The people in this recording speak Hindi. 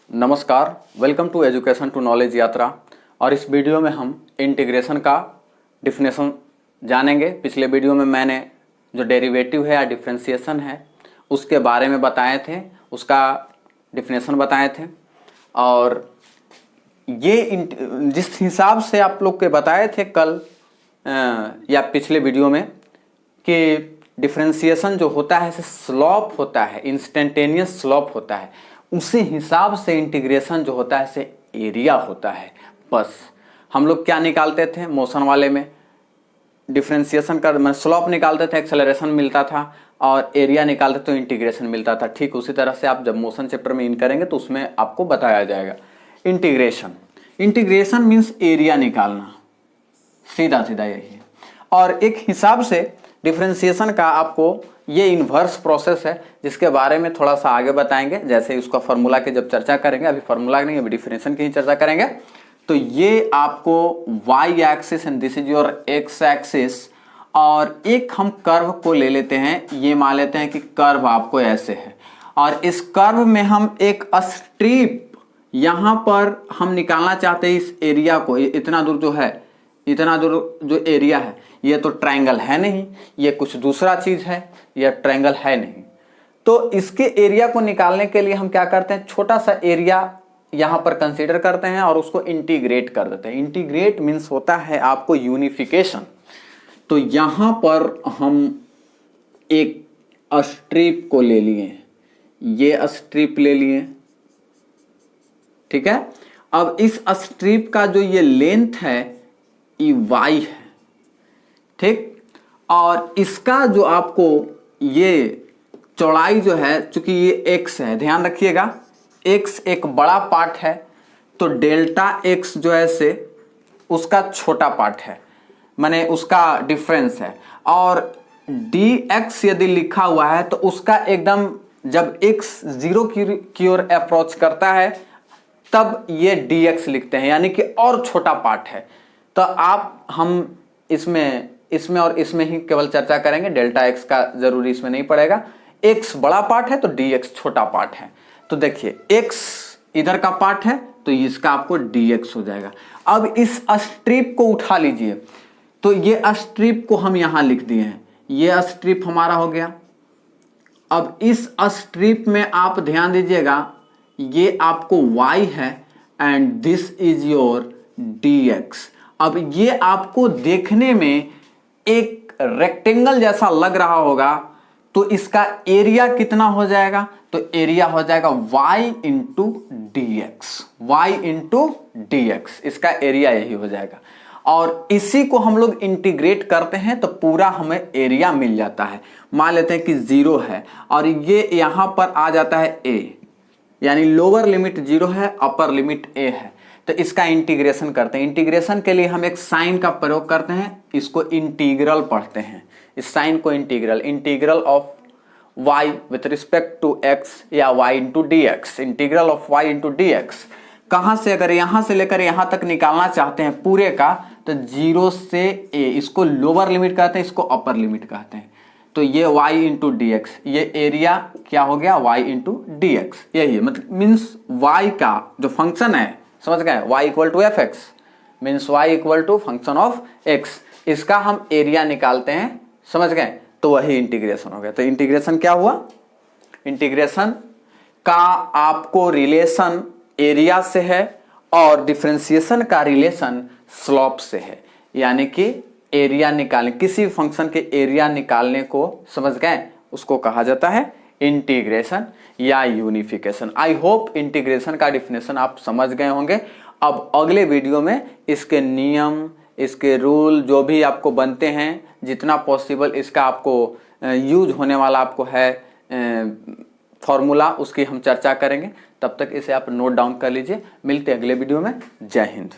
नमस्कार, welcome to education to knowledge Yatra. और इस वीडियो में हम इंटीग्रेशन का डिफिनेशन जानेंगे। पिछले वीडियो में मैंने जो डेरिवेटिव है या डिफरेंशिएशन है उसके बारे में बताए थे, उसका डिफिनेशन बताए थे। और ये जिस हिसाब से आप लोग के बताए थे कल या पिछले वीडियो में कि डिफरेंशिएशन जो होता है स्लॉप होता है, इंस्टेंटेनियस स्लॉप होता है, उसी हिसाब से इंटीग्रेशन जो होता है से एरिया होता है। बस हम लोग क्या निकालते थे मोशन वाले में, डिफरेंशिएशन का स्लॉप निकालते थे, एक्सेलरेशन मिलता था, और एरिया निकालते तो इंटीग्रेशन मिलता था। ठीक उसी तरह से आप जब मोशन चैप्टर में इन करेंगे तो उसमें आपको बताया जाएगा इंटीग्रेशन मीन्स एरिया निकालना, सीधा सीधा यही है। और एक हिसाब से डिफरेंशिएशन का आपको ये इन्वर्स प्रोसेस है जिसके बारे में थोड़ा सा आगे बताएंगे। जैसे उसका फॉर्मूला की जब चर्चा करेंगे, अभी फॉर्मूला नहीं, अभी डिफरेंशिएशन की ही चर्चा करेंगे। तो ये आपको y axis and this is your x axis, और एक हम कर्व को ले लेते हैं। ये मान लेते हैं कि कर्व आपको ऐसे है, और इस कर्व में हम एक स्ट्रिप यहां पर हम निकालना चाहते हैं इस एरिया को। इतना दूर जो है, इतना दूर जो एरिया है, ये तो ट्रायंगल है नहीं, ये कुछ दूसरा चीज है, ये ट्रायंगल है नहीं। तो इसके एरिया को निकालने के लिए हम क्या करते हैं, छोटा सा एरिया यहां पर कंसीडर करते हैं और उसको इंटीग्रेट कर देते हैं। इंटीग्रेट मीन्स होता है आपको यूनिफिकेशन। तो यहां पर हम एक स्ट्रिप को ले लिए, ये स्ट्रिप ले लिए, ठीक है। अब इस स्ट्रिप का जो ये लेंथ है ये y है, ठीक। और इसका जो आपको ये चौड़ाई जो है, चूंकि ये x है, ध्यान रखिएगा x एक बड़ा पार्ट है तो डेल्टा x जो है से उसका छोटा पार्ट है, माने उसका डिफरेंस है। और dx यदि लिखा हुआ है तो उसका एकदम जब x जीरो की ओर अप्रोच करता है तब ये dx लिखते हैं, यानी कि और छोटा पार्ट है। तो हम इसमें और इसमें ही केवल चर्चा करेंगे, डेल्टा x का जरूरी इसमें नहीं पड़ेगा। x बड़ा पार्ट है तो dx छोटा पार्ट है। तो देखिए x इधर का पार्ट है तो इसका आपको dx हो जाएगा। अब इस स्ट्रिप को उठा लीजिए, तो ये स्ट्रिप को हम यहां लिख दिए हैं, ये स्ट्रिप हमारा हो गया। अब इस स्ट्रिप में आप ध्यान दीजिएगा, ये आपको y है and this is your dx। अब ये आपको देखने में एक रेक्टेंगल जैसा लग रहा होगा, तो इसका एरिया कितना हो जाएगा, तो एरिया हो जाएगा y इंटू dx, इसका एरिया यही हो जाएगा। और इसी को हम लोग इंटीग्रेट करते हैं तो पूरा हमें एरिया मिल जाता है। मान लेते हैं कि 0 है और ये यहां पर आ जाता है a, यानी लोअर लिमिट 0 है, अपर लिमिट a है। तो इसका इंटीग्रेशन करते हैं। इंटीग्रेशन के लिए हम एक साइन का प्रयोग करते हैं, इसको इंटीग्रल पढ़ते हैं। इस साइन को integral of y with respect to x या y into dx, integral of y into dx। कहां से, अगर यहां से लेकर यहां तक निकालना चाहते हैं पूरे का, तो 0 से a, इसको लोअर लिमिट कहते हैं, इसको अपर लिमिट कहते हैं। तो ये y इंटू डी, ये एरिया क्या हो गया, y इंटू डी एक्स। यही है, मतलब मीन्स y का जो फंक्शन है, समझ गए, y equal to F X means y equal to function of x, इसका हम एरिया निकालते हैं, समझ गए। तो वही इंटीग्रेशन हो गया। तो इंटीग्रेशन क्या हुआ, इंटीग्रेशन का आपको रिलेशन एरिया से है और डिफरेंशिएशन का रिलेशन स्लॉप से है, यानी कि एरिया निकालने, किसी फंक्शन के एरिया निकालने को, समझ गए, उसको कहा जाता है इंटीग्रेशन या यूनिफिकेशन। आई होप इंटीग्रेशन का डिफिनेशन आप समझ गए होंगे। अब अगले वीडियो में इसके नियम, इसके रूल जो भी आपको बनते हैं, जितना पॉसिबल इसका आपको यूज होने वाला आपको है फॉर्मूला, उसकी हम चर्चा करेंगे। तब तक इसे आप नोट डाउन कर लीजिए। मिलते हैं अगले वीडियो में। जय हिंद।